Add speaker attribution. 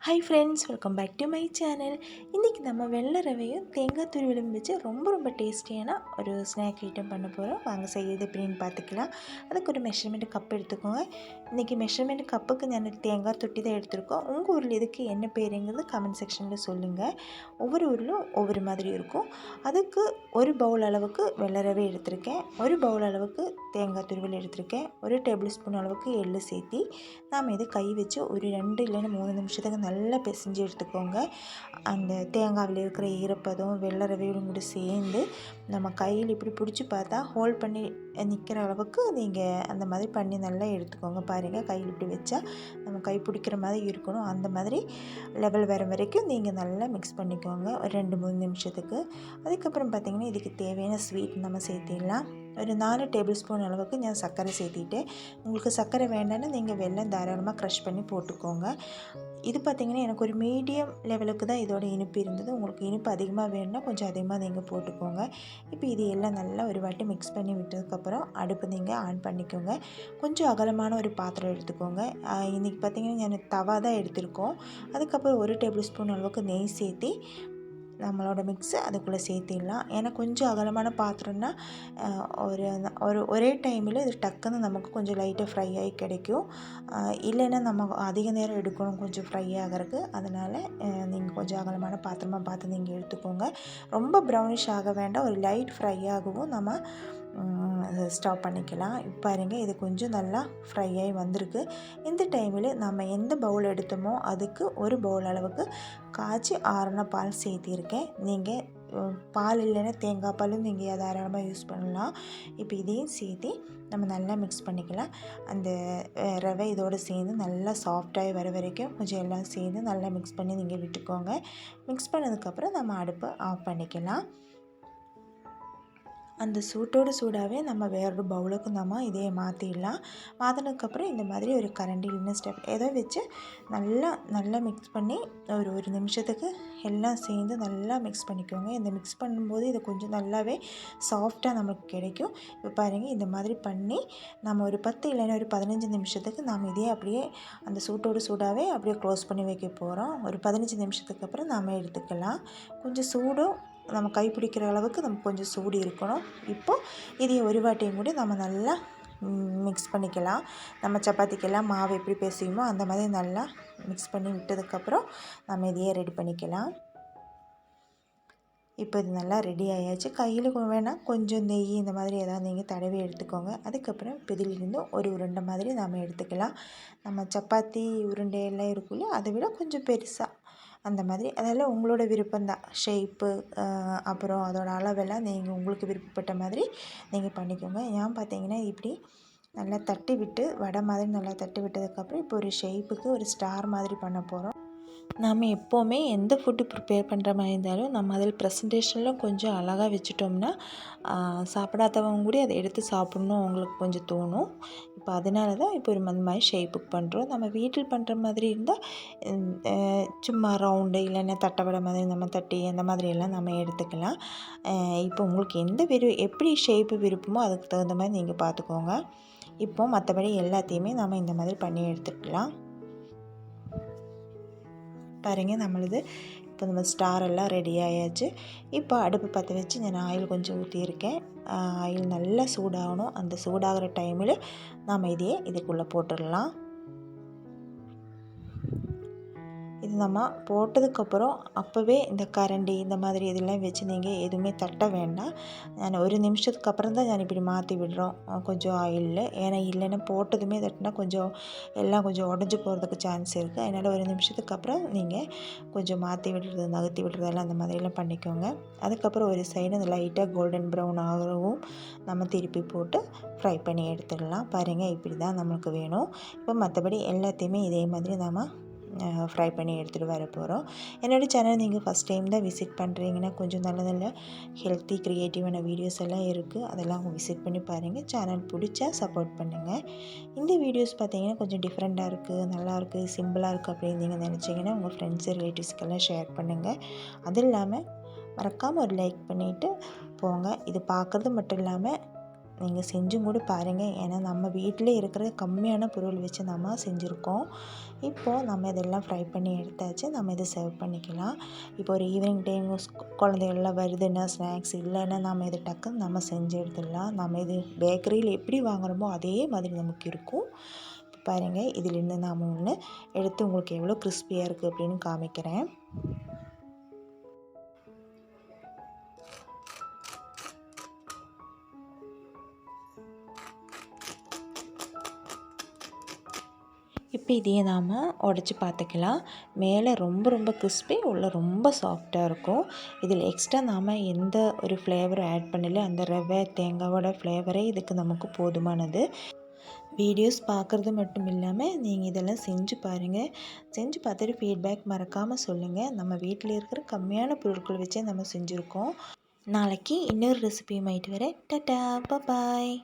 Speaker 1: Hi friends, welcome back to my channel. இன்றைக்கி நம்ம வெள்ளை ரவையும் தேங்காய் துருவலும் வச்சு ரொம்ப டேஸ்டியான ஒரு ஸ்நாக் ஐட்டம் பண்ண போகிறோம். வாங்க செய்யுது எப்படின்னு பார்த்துக்கலாம். அதுக்கு ஒரு மெஷர்மெண்ட் கப் எடுத்துக்கோங்க. இன்றைக்கி மெஷர்மெண்ட் கப்புக்கு நான் தேங்காய் தொட்டி தான் எடுத்துருக்கோம். உங்கள் ஊரில் இதுக்கு என்ன பேருங்கிறது கமெண்ட் செக்ஷனில் சொல்லுங்கள். ஒவ்வொரு ஊரிலும் ஒவ்வொரு மாதிரி இருக்கும். அதுக்கு ஒரு பவுல் அளவுக்கு வெள்ளை ரவை எடுத்திருக்கேன், ஒரு பவுல் அளவுக்கு தேங்காய் துருவல் எடுத்திருக்கேன், ஒரு டேபிள் ஸ்பூன் அளவுக்கு எள்ளு சேர்த்தி நாம் இதை கை வச்சு ஒரு 2 இல்லைன்னா 3 நிமிஷத்துக்கு நல்லா பிசைஞ்சு எடுத்துக்கோங்க. அந்த தேங்காயில் இருக்கிற ஈரப்பதம் வெள்ளை ரவையோடும் கூட சேர்ந்து நம்ம கையில் இப்படி பிடிச்சி பார்த்தா ஹோல்ட் பண்ணி நிற்கிற அளவுக்கு நீங்கள் அந்த மாதிரி பண்ணி நல்லா எடுத்துக்கோங்க. பாருங்கள், கையில் இப்படி வச்சா நம்ம கை பிடிக்கிற மாதிரி இருக்கணும். அந்த மாதிரி லெவல் வர வரைக்கும் நீங்கள் நல்லா மிக்ஸ் பண்ணிக்கோங்க ஒரு 2-3 நிமிஷத்துக்கு. அதுக்கப்புறம் பார்த்திங்கன்னா இதுக்கு தேவையான ஸ்வீட் நம்ம சேர்த்திடலாம். ஒரு 4 டேபிள் ஸ்பூன் அளவுக்கு நான் சர்க்கரை சேர்த்திட்டேன். உங்களுக்கு சர்க்கரை வேண்டாம்னா நீங்கள் வெல்லம் தாராளமாக க்ரஷ் பண்ணி போட்டுக்கோங்க. இது பார்த்திங்கன்னா எனக்கு ஒரு மீடியம் லெவலுக்கு தான் இதோட இனிப்பு இருந்தது. உங்களுக்கு இனிப்பு அதிகமாக வேணும்னா கொஞ்சம் அதிகமாக நீங்கள் போட்டுக்கோங்க. இப்போ இது எல்லாம் நல்லா ஒரு வாட்டி மிக்ஸ் பண்ணி விட்டதுக்கப்புறம் அடுப்பு நீங்கள் ஆன் பண்ணிக்கோங்க. கொஞ்சம் அகலமான ஒரு பாத்திரம் எடுத்துக்கோங்க. இன்றைக்கி பார்த்திங்கன்னா நான் தவா தான் எடுத்திருக்கோம். அதுக்கப்புறம் ஒரு டேபிள் ஸ்பூன் அளவுக்கு நெய் சேர்த்தி நம்மளோட மிக்ஸை அதுக்குள்ளே சேர்த்திடலாம். ஏன்னா கொஞ்சம் அகலமான பாத்திரம்னா ஒரே டைமில் இது டக்குன்னு நமக்கு கொஞ்சம் லைட்டாக ஃப்ரை ஆகி கிடைக்கும். இல்லைன்னா நம்ம அதிக நேரம் எடுக்கணும் கொஞ்சம் ஃப்ரை ஆகிறதுக்கு. அதனால் நீங்கள் கொஞ்சம் அகலமான பாத்திரமாக பார்த்து நீங்கள் எடுத்துக்கோங்க. ரொம்ப ப்ரௌனிஷ் ஆக வேண்டாம், ஒரு லைட் ஃப்ரை ஆகவும் நம்ம ஸ்டாப் பண்ணிக்கலாம். இப்போ பாருங்கள், இது கொஞ்சம் நல்லா ஃப்ரை ஆகி வந்திருக்கு. இந்த டைமில் நம்ம எந்த பவுல் எடுத்தோமோ அதுக்கு ஒரு பவுல் அளவுக்கு காய்ச்சி ஆறின பால் சேர்த்திருக்கேன். நீங்கள் பால் இல்லைன்னா தேங்காய் பாலும் நீங்கள் தாராளமாக யூஸ் பண்ணலாம். இப்போ இதையும் சேர்த்து நம்ம நல்லா மிக்ஸ் பண்ணிக்கலாம். அந்த ரவை இதோடு சேர்ந்து நல்லா சாஃப்டாகி வர வரைக்கும் கொஞ்சம் எல்லாம் சேர்ந்து நல்லா மிக்ஸ் பண்ணி நீங்கள் விட்டுக்கோங்க. மிக்ஸ் பண்ணதுக்கப்புறம் நம்ம அடுப்பை ஆஃப் பண்ணிக்கலாம். அந்த சூட்டோடு சூடாகவே நம்ம வேறொரு பவுலுக்கு நம்ம இதையே மாற்றிடலாம். மாற்றினதுக்கப்புறம் இந்த மாதிரி ஒரு கரண்டி இல்லைன்னா ஸ்டெப் ஏதோ வச்சு நல்லா மிக்ஸ் பண்ணி ஒரு நிமிஷத்துக்கு எல்லாம் சேர்ந்து நல்லா மிக்ஸ் பண்ணிக்கோங்க. இந்த மிக்ஸ் பண்ணும்போது இது கொஞ்சம் நல்லாவே சாஃப்டாக நமக்கு கிடைக்கும். இப்போ பாருங்கள், இந்த மாதிரி பண்ணி நம்ம ஒரு 10 இல்லைன்னா ஒரு 15 நிமிஷத்துக்கு நாம் இதே அப்படியே அந்த சூட்டோடு சூடாகவே அப்படியே க்ளோஸ் பண்ணி வைக்க போகிறோம். ஒரு 15 நிமிஷத்துக்கு அப்புறம் நாம் எடுத்துக்கலாம். கொஞ்சம் சூடும் நம்ம கை பிடிக்கிற அளவுக்கு நமக்கு கொஞ்சம் சூடு இருக்கணும். இப்போது இதை ஒரு வாட்டியும் கூட நம்ம நல்லா மிக்ஸ் பண்ணிக்கலாம். நம்ம சப்பாத்திக்கெல்லாம் மாவு எப்படி பேசுவோமோ அந்த மாதிரி நல்லா மிக்ஸ் பண்ணி விட்டதுக்கப்புறம் நம்ம இதையே ரெடி பண்ணிக்கலாம். இப்போ இது நல்லா ரெடி ஆயாச்சு. கையில் வேணால் கொஞ்சம் நெய் இந்த மாதிரி ஏதாவது நீங்கள் தடவி எடுத்துக்கோங்க. அதுக்கப்புறம் இப்போ இதிலிருந்து ஒரு உருண்டை மாதிரி நம்ம எடுத்துக்கலாம். நம்ம சப்பாத்தி உருண்டையெல்லாம் இருக்குல்ல, அதை விட கொஞ்சம் பெருசாக அந்த மாதிரி. அதெல்லாம் உங்களோட விருப்பம்தான். ஷேப்பு அப்புறம் அதோட அளவெல்லாம் நீங்கள் உங்களுக்கு விருப்பப்பட்ட மாதிரி நீங்கள் பண்ணிக்கோங்க. ஏன் பார்த்தீங்கன்னா இப்படி நல்லா தட்டி விட்டு வடை மாதிரி நல்லா தட்டி விட்டதுக்கப்புறம் இப்போ ஒரு ஷேப்புக்கு ஒரு ஸ்டார் மாதிரி பண்ண போகிறோம். நாம் எப்போவுமே எந்த ஃபுட்டு ப்ரிப்பேர் பண்ணுற மாதிரி இருந்தாலும் நம்ம அதில் ப்ரெசன்டேஷனில் கொஞ்சம் அழகாக வச்சுட்டோம்னா சாப்பிடாதவங்க கூட அதை எடுத்து சாப்பிட்ணும் அவங்களுக்கு கொஞ்சம் தோணும். இப்போ அதனால தான் இப்போ ஒரு மாதிரி ஷேப்புக்கு பண்ணுறோம். நம்ம வீட்டில் பண்ணுற மாதிரி இருந்தால் சும்மா ரவுண்டு இல்லைன்னா தட்டை மாதிரி நம்ம தட்டி அந்த மாதிரியெல்லாம் நம்ம எடுத்துக்கலாம். இப்போ உங்களுக்கு எப்படி ஷேப்பு விருப்பமோ அதுக்கு தகுந்த மாதிரி நீங்கள் பார்த்துக்கோங்க. இப்போ மற்றபடி எல்லாத்தையுமே நம்ம இந்த மாதிரி பண்ணி எடுத்துக்கலாம். பாருங்கள், நம்மளது இப்போ நம்ம ஸ்டார் எல்லாம் ரெடி ஆயாச்சு. இப்போ அடுப்பு பற்ற வச்சு நான் ஆயில் கொஞ்சம் ஊற்றியிருக்கேன். ஆயில் நல்லா சூடாகணும். அந்த சூடாகிற டைமில் நம்ம இதையே இதுக்குள்ளே போட்டுடலாம். இது நம்ம போட்டதுக்கப்புறம் அப்போவே இந்த கரண்டி இந்த மாதிரி இதெல்லாம் வச்சு நீங்கள் எதுவுமே தட்ட வேண்டாம். நான் ஒரு நிமிஷத்துக்கு அப்புறம் தான் நான் இப்படி மாற்றி விடுறோம் கொஞ்சம் ஆயிலில். ஏன்னா இல்லைன்னா போட்டதுமே தட்டினா எல்லாம் கொஞ்சம் உடஞ்சி போகிறதுக்கு சான்ஸ் இருக்குது. அதனால் ஒரு நிமிஷத்துக்கு அப்புறம் நீங்கள் கொஞ்சம் மாற்றி விடுறது நகர்த்தி விடுறதெல்லாம் அந்த மாதிரிலாம் பண்ணிக்கோங்க. அதுக்கப்புறம் ஒரு சைடு அந்த லைட்டாக கோல்டன் ப்ரௌன் ஆகவும் நம்ம திருப்பி போட்டு ஃப்ரை பண்ணி எடுத்துடலாம். பாருங்கள், இப்படி தான் நமக்கு வேணும். இப்போ மற்றபடி எல்லாத்தையுமே இதே மாதிரி நம்ம ஃப்ரை பண்ணி எடுத்துகிட்டு வர போகிறோம். என்னோடய சேனல் நீங்கள் ஃபஸ்ட் டைம் தான் விசிட் பண்ணுறீங்கன்னா கொஞ்சம் நல்ல ஹெல்த்தி க்ரியேட்டிவான வீடியோஸ் எல்லாம் இருக்குது. அதெல்லாம் விசிட் பண்ணி பாருங்கள். சேனல் பிடிச்சா சப்போர்ட் பண்ணுங்கள். இந்த வீடியோஸ் பார்த்தீங்கன்னா கொஞ்சம் டிஃப்ரெண்ட்டாக இருக்குது, நல்லாயிருக்கு, சிம்பிளாக இருக்குது அப்படின்னு நீங்கள் நினச்சிங்கன்னா உங்கள் ஃப்ரெண்ட்ஸு ரிலேட்டிவ்ஸ்க்கெல்லாம் ஷேர் பண்ணுங்கள். அது இல்லாமல் மறக்காமல் ஒரு லைக் பண்ணிவிட்டு போங்க. இது பார்க்குறது மட்டும் இல்லாமல் நீங்கள் செஞ்சும் கூட பாருங்கள். ஏன்னா நம்ம வீட்டிலே இருக்கிற கம்மியான பொருள் வச்சு நம்ம செஞ்சுருக்கோம். இப்போது நம்ம இதெல்லாம் ஃப்ரை பண்ணி எடுத்தாச்சு. நம்ம இதை சர்வ் பண்ணிக்கலாம். இப்போ ஒரு ஈவினிங் டைம் குழந்தைகள்லாம் வருதுன்னா ஸ்நாக்ஸ் இல்லைன்னா நம்ம இதை டக்குன்னு நம்ம செஞ்சு எடுத்துடலாம். நம்ம இது பேக்கரியில் எப்படி வாங்குகிறோமோ அதே மாதிரி நமக்கு இருக்கும். இப்போ பாருங்கள், இதிலேருந்து நாம் ஒன்று எடுத்து உங்களுக்கு எவ்வளோ கிறிஸ்பியாக இருக்குது அப்படின்னு காமிக்கிறேன். இப்போ இதையே நாம் உடச்சி பார்த்துக்கலாம். மேலே ரொம்ப கிறிஸ்பி, உள்ள ரொம்ப சாஃப்டாக இருக்கும். இதில் எக்ஸ்ட்ரா நாம் எந்த ஒரு ஃப்ளேவரும் ஆட் பண்ணல. அந்த ரவை தேங்காவோட ஃப்ளேவரே இதுக்கு நமக்கு போதுமானது. வீடியோஸ் பார்க்குறது மட்டும் இல்லாமல் நீங்கள் இதெல்லாம் செஞ்சு பாருங்கள். செஞ்சு பார்த்துட்டு ஃபீட்பேக் மறக்காமல் சொல்லுங்கள். நம்ம வீட்டில் இருக்கிற கம்மியான பொருட்கள் வச்சே நம்ம செஞ்சுருக்கோம். நாளைக்கு இன்னொரு ரெசிபி மாயிட்டு வரேன். டாட்டா, பாய்.